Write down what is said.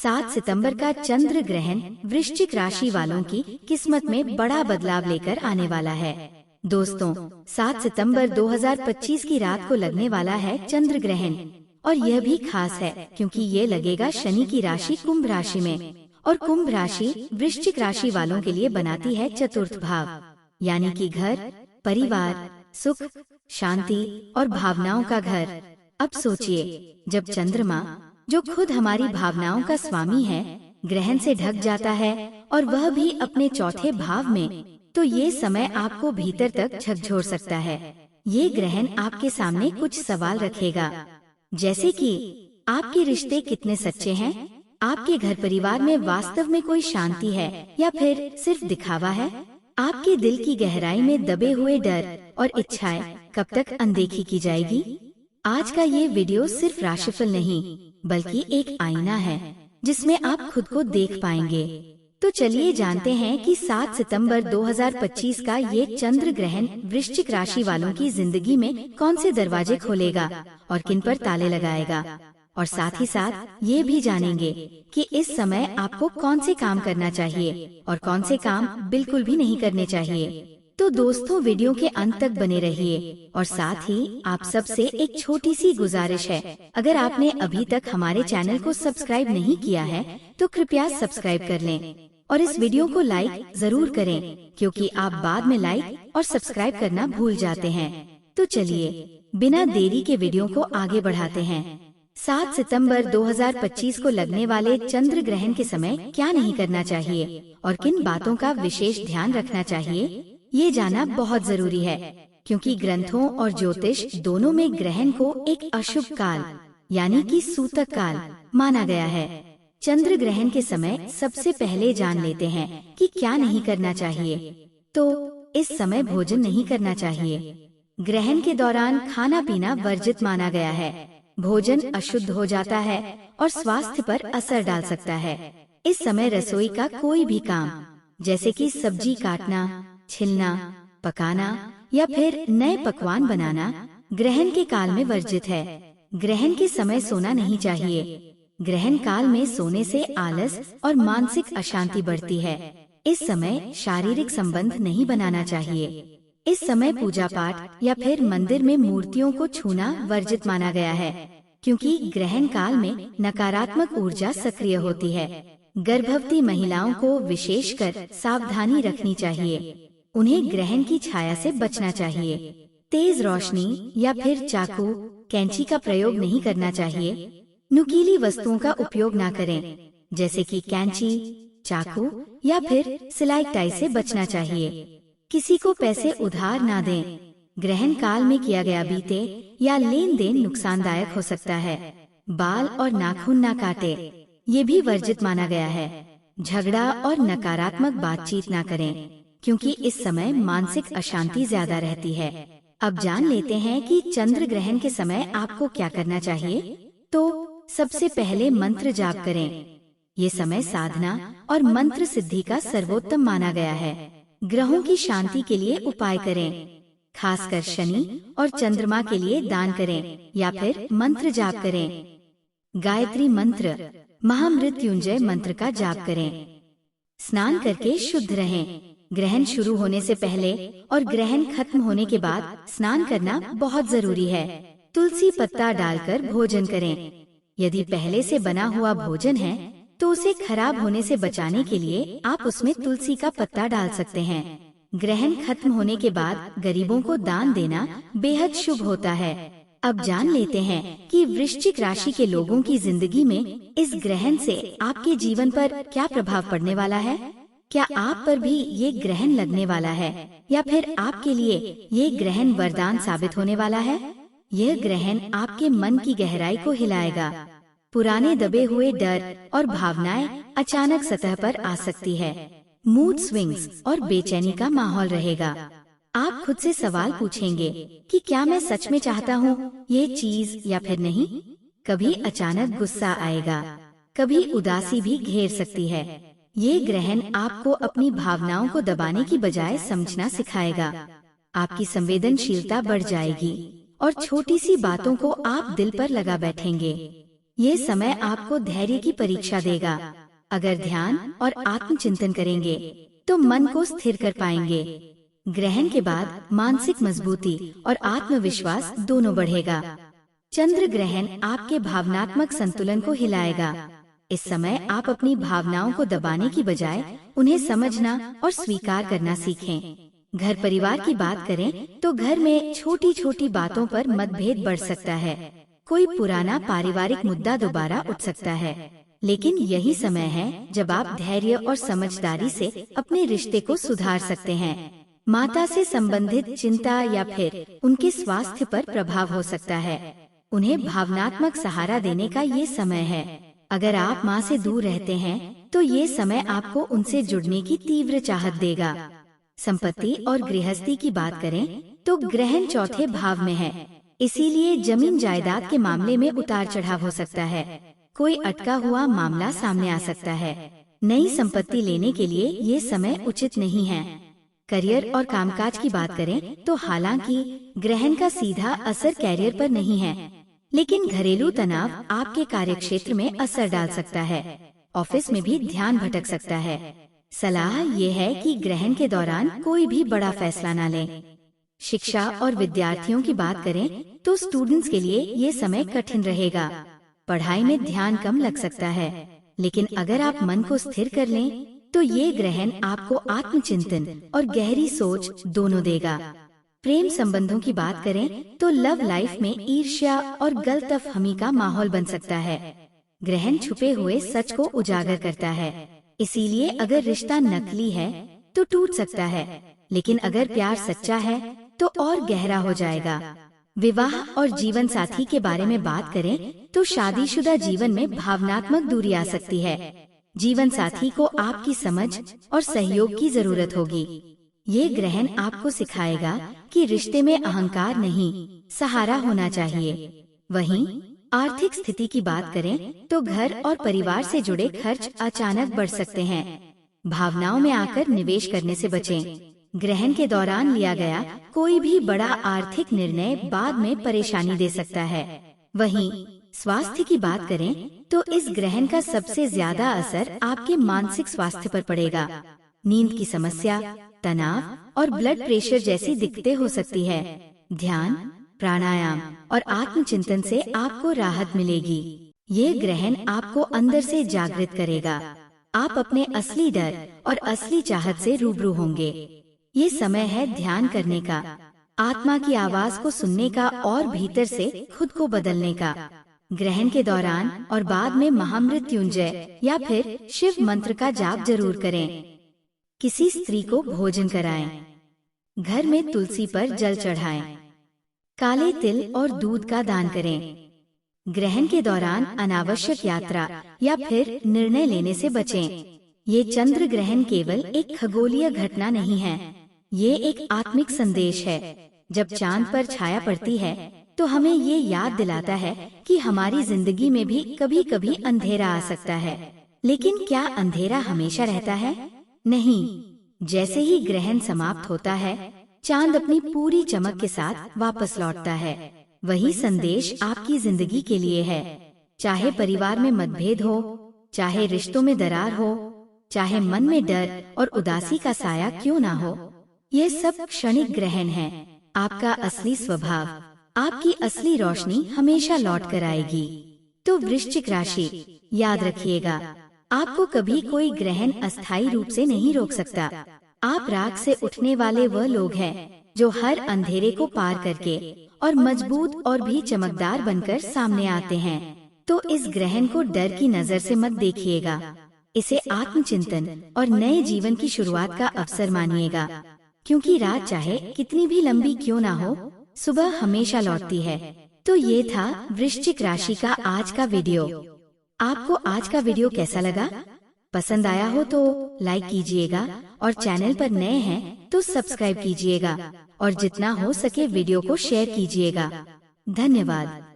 7 सितंबर का चंद्र ग्रहण वृश्चिक राशि वालों की किस्मत में बड़ा बदलाव लेकर आने वाला है। दोस्तों, 7 सितंबर 2025 की रात को लगने वाला है चंद्र ग्रहण, और यह भी खास है क्योंकि ये लगेगा शनि की राशि कुंभ राशि में, और कुंभ राशि वृश्चिक राशि वालों के लिए बनाती है चतुर्थ भाव, यानी कि घर, परिवार, सुख, शांति और भावनाओं का घर। अब सोचिए, जब चंद्रमा, जो खुद हमारी भावनाओं का स्वामी है, ग्रहण से ढक जाता है और वह भी अपने चौथे भाव में, तो ये समय आपको भीतर तक झकझोर सकता है। ये ग्रहण आपके सामने कुछ सवाल रखेगा, जैसे कि आपके रिश्ते कितने सच्चे हैं, आपके घर परिवार में वास्तव में कोई शांति है या फिर सिर्फ दिखावा है, आपके दिल की गहराई में दबे हुए डर और इच्छाएं कब तक अनदेखी की जाएगी। आज का ये वीडियो सिर्फ राशिफल नहीं, बल्कि एक आईना है जिसमें आप खुद को देख पाएंगे। तो चलिए जानते हैं कि 7 सितंबर 2025 का ये चंद्र ग्रहण वृश्चिक राशि वालों की जिंदगी में कौन से दरवाजे खोलेगा और किन पर ताले लगाएगा, और साथ ही साथ ये भी जानेंगे कि इस समय आपको कौन से काम करना चाहिए और कौन से काम बिल्कुल भी नहीं करने चाहिए। तो दोस्तों, वीडियो के अंत तक बने रहिए, और साथ ही आप सबसे एक छोटी सी गुजारिश है, अगर आपने अभी तक हमारे चैनल को सब्सक्राइब नहीं किया है तो कृपया सब्सक्राइब कर लें और इस वीडियो को लाइक जरूर करें, क्योंकि आप बाद में लाइक और सब्सक्राइब करना भूल जाते हैं। तो चलिए बिना देरी के वीडियो को आगे बढ़ाते हैं। 7 सितंबर 2025 को लगने वाले चंद्र ग्रहण के समय क्या नहीं करना चाहिए और किन बातों का विशेष ध्यान रखना चाहिए, ये जाना बहुत जरूरी है, क्योंकि ग्रंथों और ज्योतिष दोनों में ग्रहण को एक अशुभ काल, यानी कि सूतक काल माना गया है। चंद्र ग्रहण के समय सबसे पहले जान लेते हैं कि क्या नहीं करना चाहिए। तो इस समय भोजन नहीं करना चाहिए। ग्रहण के दौरान खाना पीना वर्जित माना गया है। भोजन अशुद्ध हो जाता है और स्वास्थ्य पर असर डाल सकता है। इस समय रसोई का कोई भी काम, जैसे कि सब्जी काटना, छिलना, पकाना या फिर नए पकवान बनाना, ग्रहण के काल में वर्जित है। ग्रहण के समय सोना नहीं चाहिए। ग्रहण काल में सोने से आलस और मानसिक अशांति बढ़ती है। इस समय शारीरिक संबंध नहीं बनाना चाहिए। इस समय पूजा पाठ या फिर मंदिर में मूर्तियों को छूना वर्जित माना गया है, क्योंकि ग्रहण काल में नकारात्मक ऊर्जा सक्रिय होती है। गर्भवती महिलाओं को विशेषकर सावधानी रखनी चाहिए। उन्हें ग्रहण की छाया से बचना चाहिए। तेज रोशनी या फिर चाकू, कैंची का प्रयोग नहीं करना चाहिए। नुकीली वस्तुओं का उपयोग ना करें, जैसे कि कैंची, चाकू या फिर सिलाई टाई से बचना चाहिए। किसी को पैसे उधार ना दें। ग्रहण काल में किया गया बीते या लेन देन नुकसानदायक हो सकता है। बाल और नाखून ना काटे, ये भी वर्जित माना गया है। झगड़ा और नकारात्मक बातचीत ना करें, क्योंकि इस समय मानसिक अशांति ज्यादा रहती है। अब जान लेते हैं कि चंद्र ग्रहण के समय आपको क्या करना चाहिए। तो सबसे पहले मंत्र जाप करें। ये समय साधना और मंत्र सिद्धि का सर्वोत्तम माना गया है। ग्रहों की शांति के लिए उपाय करें, खासकर शनि और चंद्रमा के लिए दान करें या फिर मंत्र जाप करें। गायत्री मंत्र, महामृत्युंजय मंत्र का जाप करें। स्नान करके शुद्ध रहें। ग्रहण शुरू होने से पहले और ग्रहण खत्म होने के बाद स्नान करना बहुत जरूरी है। तुलसी पत्ता डालकर भोजन करें। यदि पहले से बना हुआ भोजन है तो उसे खराब होने से बचाने के लिए आप उसमें तुलसी का पत्ता डाल सकते हैं। ग्रहण खत्म होने के बाद गरीबों को दान देना बेहद शुभ होता है। अब जान लेते हैं कि वृश्चिक राशि के लोगों की जिंदगी में इस ग्रहण से आपके जीवन पर क्या प्रभाव पड़ने वाला है। क्या आप पर भी ये ग्रहण लगने वाला है, या फिर आपके लिए ये ग्रहण वरदान साबित होने वाला है। यह ग्रहण आपके मन की गहराई को हिलाएगा। पुराने दबे हुए डर और भावनाएं अचानक सतह पर आ सकती है। मूड स्विंग्स और बेचैनी का माहौल रहेगा। आप खुद से सवाल पूछेंगे कि क्या मैं सच में चाहता हूँ ये चीज या फिर नहीं। कभी अचानक गुस्सा आएगा, कभी उदासी भी घेर सकती है। ये ग्रहण आपको अपनी भावनाओं को दबाने की बजाय समझना सिखाएगा। आपकी संवेदनशीलता बढ़ जाएगी और छोटी सी बातों को आप दिल पर लगा बैठेंगे। ये समय आपको धैर्य की परीक्षा देगा। अगर ध्यान और आत्मचिंतन करेंगे तो मन को स्थिर कर पाएंगे। ग्रहण के बाद मानसिक मजबूती और आत्मविश्वास दोनों बढ़ेगा। चंद्र ग्रहण आपके भावनात्मक संतुलन को हिलाएगा। इस समय आप अपनी भावनाओं को दबाने की बजाय उन्हें समझना और स्वीकार करना सीखें। घर परिवार की बात करें तो घर में छोटी छोटी बातों पर मतभेद बढ़ सकता है। कोई पुराना पारिवारिक मुद्दा दोबारा उठ सकता है, लेकिन यही समय है जब आप धैर्य और समझदारी से अपने रिश्ते को सुधार सकते हैं। माता से संबंधित चिंता या फिर उनके स्वास्थ्य पर प्रभाव हो सकता है। उन्हें भावनात्मक सहारा देने का ये समय है। अगर आप माँ से दूर रहते हैं तो ये समय आपको उनसे जुड़ने की तीव्र चाहत देगा। संपत्ति और गृहस्थी की बात करें तो ग्रहण चौथे भाव में है, इसीलिए जमीन जायदाद के मामले में उतार चढ़ाव हो सकता है। कोई अटका हुआ मामला सामने आ सकता है। नई संपत्ति लेने के लिए ये समय उचित नहीं है। करियर और कामकाज की बात करें तो हालांकि ग्रहण का सीधा असर कैरियर पर नहीं है, लेकिन घरेलू तनाव आपके कार्यक्षेत्र में असर डाल सकता है। ऑफिस में भी ध्यान भटक सकता है। सलाह ये है कि ग्रहण के दौरान कोई भी बड़ा फैसला न लें। शिक्षा और विद्यार्थियों की बात करें तो स्टूडेंट्स के लिए ये समय कठिन रहेगा। पढ़ाई में ध्यान कम लग सकता है, लेकिन अगर आप मन को स्थिर कर लें तो ये ग्रहण आपको आत्मचिंतन और गहरी सोच दोनों देगा। प्रेम संबंधों की बात करें तो लव लाइफ में ईर्ष्या और गलतफहमी का माहौल बन सकता है। ग्रहण छुपे हुए सच को उजागर करता है, इसीलिए अगर रिश्ता नकली है तो टूट सकता है, लेकिन अगर प्यार सच्चा है तो और गहरा हो जाएगा। विवाह और जीवन साथी के बारे में बात करें तो शादीशुदा जीवन में भावनात्मक दूरी आ सकती है। जीवन साथी को आपकी समझ और सहयोग की जरूरत होगी। ये ग्रहण आपको सिखाएगा कि रिश्ते में अहंकार नहीं, सहारा होना चाहिए। वहीं आर्थिक स्थिति की बात करें तो घर और परिवार से जुड़े खर्च अचानक बढ़ सकते हैं। भावनाओं में आकर निवेश करने से बचें। ग्रहण के दौरान लिया गया कोई भी बड़ा आर्थिक निर्णय बाद में परेशानी दे सकता है। वहीं स्वास्थ्य की बात करें तो इस ग्रहण का सबसे ज्यादा असर आपके मानसिक स्वास्थ्य पर पड़ेगा। नींद की समस्या, तनाव और ब्लड प्रेशर जैसी दिक्कतें हो सकती है। ध्यान, प्राणायाम और आत्मचिंतन से आपको राहत मिलेगी। ये ग्रहण आपको अंदर से जागृत करेगा। आप अपने असली डर और असली चाहत से रूबरू होंगे। ये समय है ध्यान करने का, आत्मा की आवाज को सुनने का और भीतर से खुद को बदलने का। ग्रहण के दौरान और बाद में महामृत्युंजय या फिर शिव मंत्र का जाप जरूर करें। किसी स्त्री को भोजन कराएं। घर में तुलसी पर जल चढ़ाएं। काले तिल और दूध का दान करें। ग्रहण के दौरान अनावश्यक यात्रा या फिर निर्णय लेने से बचें। ये चंद्र ग्रहण केवल एक खगोलीय घटना नहीं है, ये एक आत्मिक संदेश है। जब चांद पर छाया पड़ती है तो हमें ये याद दिलाता है कि हमारी जिंदगी में भी कभी कभी अंधेरा आ सकता है, लेकिन क्या अंधेरा हमेशा रहता है? नहीं। जैसे ही ग्रहण समाप्त होता है, चांद अपनी पूरी चमक के साथ वापस लौटता है। वही संदेश आपकी जिंदगी के लिए है। चाहे परिवार में मतभेद हो, चाहे रिश्तों में दरार हो, चाहे मन में डर और उदासी का साया क्यों ना हो, ये सब क्षणिक ग्रहण है। आपका असली स्वभाव, आपकी असली रोशनी हमेशा लौट कर आएगी। तो वृश्चिक राशि, याद रखिएगा, आपको कभी कोई ग्रहण अस्थायी रूप से नहीं रोक सकता। आप राग से उठने वाले वह लोग हैं जो हर अंधेरे को पार करके और मजबूत और भी चमकदार बनकर सामने आते हैं। तो इस ग्रहण को डर की नजर से मत देखिएगा, इसे आत्मचिंतन और नए जीवन की शुरुआत का अवसर मानिएगा। क्योंकि रात चाहे कितनी भी लंबी क्यों ना हो, सुबह हमेशा लौटती है। तो ये था वृश्चिक राशि का आज का वीडियो। आपको आज का वीडियो कैसा लगा? पसंद आया हो तो लाइक कीजिएगा और चैनल पर नए हैं तो सब्सक्राइब कीजिएगा और जितना हो सके वीडियो को शेयर कीजिएगा। धन्यवाद।